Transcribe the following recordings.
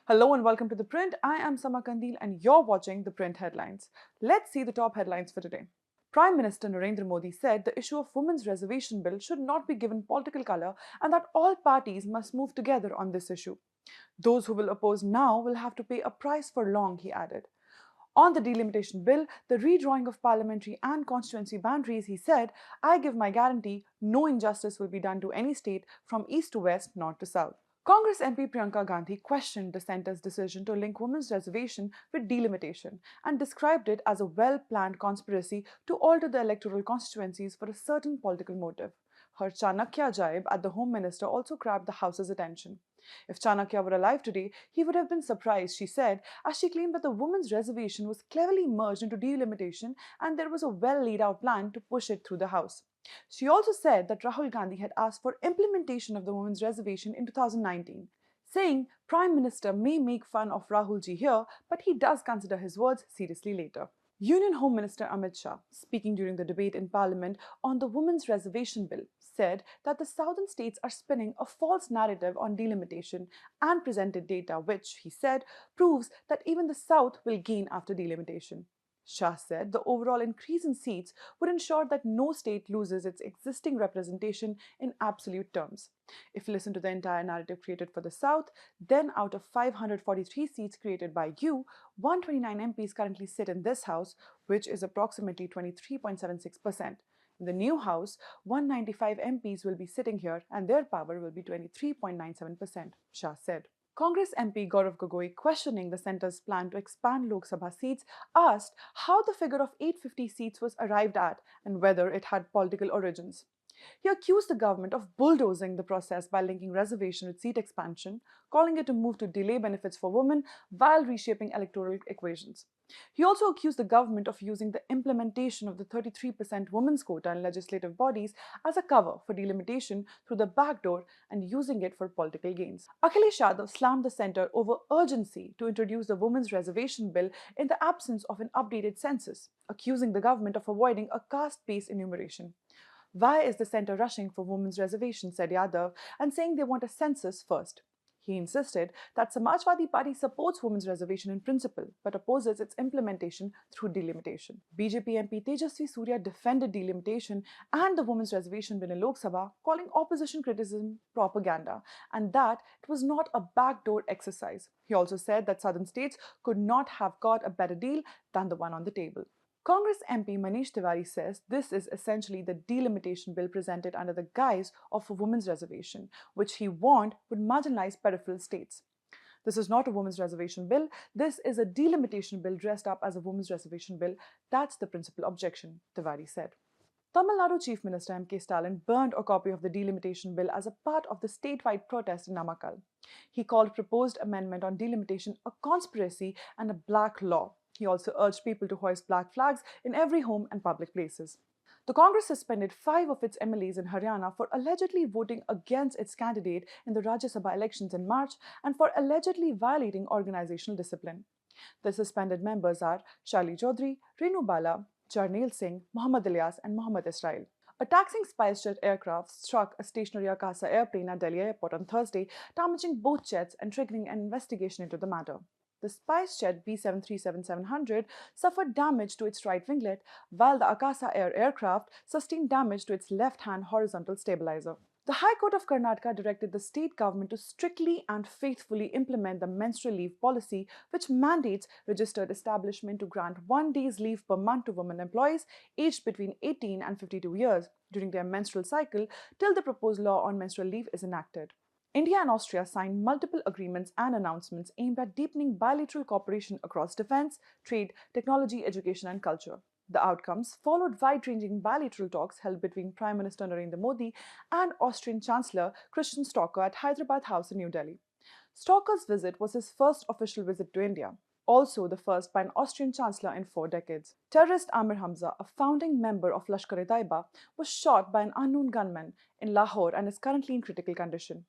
Hello and welcome to The Print. I am Samah Qundeel and you're watching The Print Headlines. Let's see the top headlines for today. Prime Minister Narendra Modi said the issue of Women's Reservation Bill should not be given political colour and that all parties must move together on this issue. Those who will oppose now will have to pay a price for long, he added. On the delimitation bill, the redrawing of parliamentary and constituency boundaries, he said, I give my guarantee no injustice will be done to any state from east to west, north to south. Congress MP Priyanka Gandhi questioned the centre's decision to link women's reservation with delimitation and described it as a well-planned conspiracy to alter the electoral constituencies for a certain political motive. Her Chanakya jibe at the Home Minister also grabbed the House's attention. If Chanakya were alive today, he would have been surprised, she said, as she claimed that the women's reservation was cleverly merged into delimitation and there was a well laid out plan to push it through the House. She also said that Rahul Gandhi had asked for implementation of the women's reservation in 2019, saying Prime Minister may make fun of Rahul ji here, but he does consider his words seriously later. Union Home Minister Amit Shah, speaking during the debate in Parliament on the Women's Reservation Bill, said that the southern states are spinning a false narrative on delimitation and presented data which, he said, proves that even the south will gain after delimitation. Shah said the overall increase in seats would ensure that no state loses its existing representation in absolute terms. If you listen to the entire narrative created for the South, then out of 543 seats created by you, 129 MPs currently sit in this House, which is approximately 23.76%. In the new House, 195 MPs will be sitting here and their power will be 23.97%, Shah said. Congress MP Gaurav Gogoi, questioning the centre's plan to expand Lok Sabha seats, asked how the figure of 850 seats was arrived at and whether it had political origins. He accused the government of bulldozing the process by linking reservation with seat expansion, calling it a move to delay benefits for women while reshaping electoral equations. He also accused the government of using the implementation of the 33% women's quota in legislative bodies as a cover for delimitation through the back door and using it for political gains. Akhilesh Yadav slammed the centre over urgency to introduce the Women's Reservation Bill in the absence of an updated census, accusing the government of avoiding a caste-based enumeration. Why is the centre rushing for women's reservation, said Yadav, and saying they want a census first. He insisted that Samajwadi Party supports women's reservation in principle but opposes its implementation through delimitation. BJP MP Tejasvi Surya defended delimitation and the women's reservation bill in Lok Sabha, calling opposition criticism propaganda and that it was not a backdoor exercise. He also said that southern states could not have got a better deal than the one on the table. Congress MP Manish Tiwari says this is essentially the delimitation bill presented under the guise of a women's reservation, which he warned would marginalize peripheral states. This is not a women's reservation bill, this is a delimitation bill dressed up as a women's reservation bill. That's the principal objection, Tiwari said. Tamil Nadu Chief Minister M.K. Stalin burned a copy of the delimitation bill as a part of the statewide protest in Namakkal. He called proposed amendment on delimitation a conspiracy and a black law. He also urged people to hoist black flags in every home and public places. The Congress suspended 5 of its MLAs in Haryana for allegedly voting against its candidate in the Rajya Sabha elections in March and for allegedly violating organizational discipline. The suspended members are Shali Chaudhary, Renu Bala, Jarnail Singh, Mohammad Ilyas, and Mohammad Israel. A taxing SpiceJet aircraft struck a stationary Akasa airplane at Delhi airport on Thursday, damaging both jets and triggering an investigation into the matter. The SpiceJet B737-700 suffered damage to its right winglet, while the Akasa Air aircraft sustained damage to its left-hand horizontal stabilizer. The High Court of Karnataka directed the state government to strictly and faithfully implement the menstrual leave policy, which mandates registered establishment to grant 1 day's leave per month to women employees aged between 18 and 52 years during their menstrual cycle till the proposed law on menstrual leave is enacted. India and Austria signed multiple agreements and announcements aimed at deepening bilateral cooperation across defense, trade, technology, education, and culture. The outcomes followed wide-ranging bilateral talks held between Prime Minister Narendra Modi and Austrian Chancellor Christian Stocker at Hyderabad House in New Delhi. Stocker's visit was his first official visit to India, also the first by an Austrian Chancellor in 4 decades. Terrorist Amir Hamza, a founding member of Lashkar-e-Taiba, was shot by an unknown gunman in Lahore and is currently in critical condition.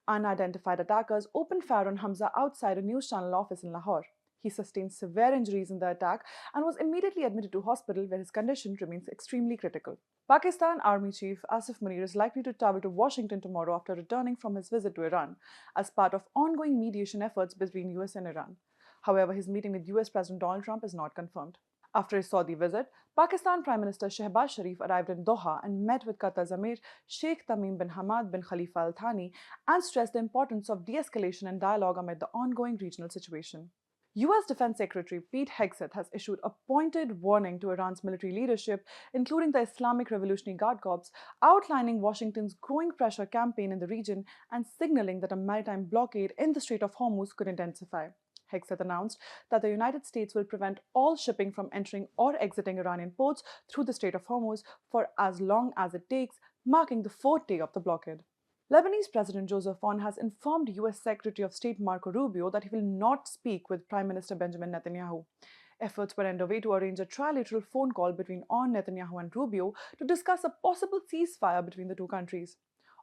Unidentified attackers opened fire on Hamza outside a news channel office in Lahore. He sustained severe injuries in the attack and was immediately admitted to hospital where his condition remains extremely critical. Pakistan Army Chief Asif Munir is likely to travel to Washington tomorrow after returning from his visit to Iran as part of ongoing mediation efforts between US and Iran. However, his meeting with US President Donald Trump is not confirmed. After his Saudi visit, Pakistan Prime Minister Shehbaz Sharif arrived in Doha and met with Qatar's Emir Sheikh Tamim bin Hamad bin Khalifa Al Thani and stressed the importance of de-escalation and dialogue amid the ongoing regional situation. US Defense Secretary Pete Hegseth has issued a pointed warning to Iran's military leadership, including the Islamic Revolutionary Guard Corps, outlining Washington's growing pressure campaign in the region and signaling that a maritime blockade in the Strait of Hormuz could intensify. Hegseth announced that the United States will prevent all shipping from entering or exiting Iranian ports through the Strait of Hormuz for as long as it takes, marking the fourth day of the blockade. Lebanese President Joseph Aoun has informed US Secretary of State Marco Rubio that he will not speak with Prime Minister Benjamin Netanyahu. Efforts were underway to arrange a trilateral phone call between Aoun, Netanyahu and Rubio to discuss a possible ceasefire between the two countries.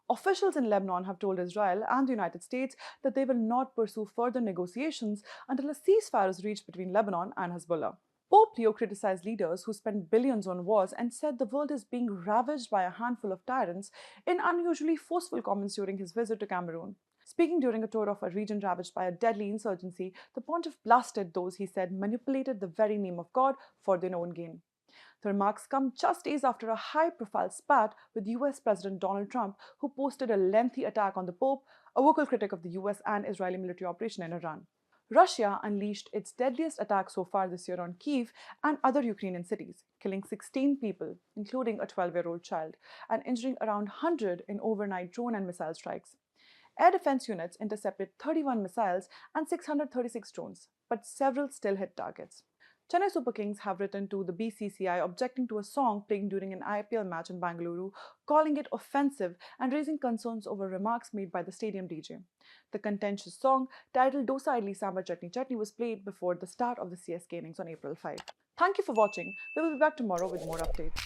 Officials in Lebanon have told Israel and the United States that they will not pursue further negotiations until a ceasefire is reached between Lebanon and Hezbollah. Pope Leo criticized leaders who spend billions on wars and said the world is being ravaged by a handful of tyrants in unusually forceful comments during his visit to Cameroon. Speaking during a tour of a region ravaged by a deadly insurgency, the pontiff blasted those he said manipulated the very name of God for their own gain. The remarks come just days after a high-profile spat with US President Donald Trump, who posted a lengthy attack on the Pope, a vocal critic of the US and Israeli military operation in Iran. Russia unleashed its deadliest attack so far this year on Kyiv and other Ukrainian cities, killing 16 people, including a 12-year-old child, and injuring around 100 in overnight drone and missile strikes. Air defense units intercepted 31 missiles and 636 drones, but several still hit targets. Chennai Super Kings have written to the BCCI objecting to a song playing during an IPL match in Bengaluru, calling it offensive and raising concerns over remarks made by the stadium DJ. The contentious song, titled Dosa Idli Sambar Chutney Chutney, was played before the start of the CSK innings on April 5. Thank you for watching. We will be back tomorrow with more updates.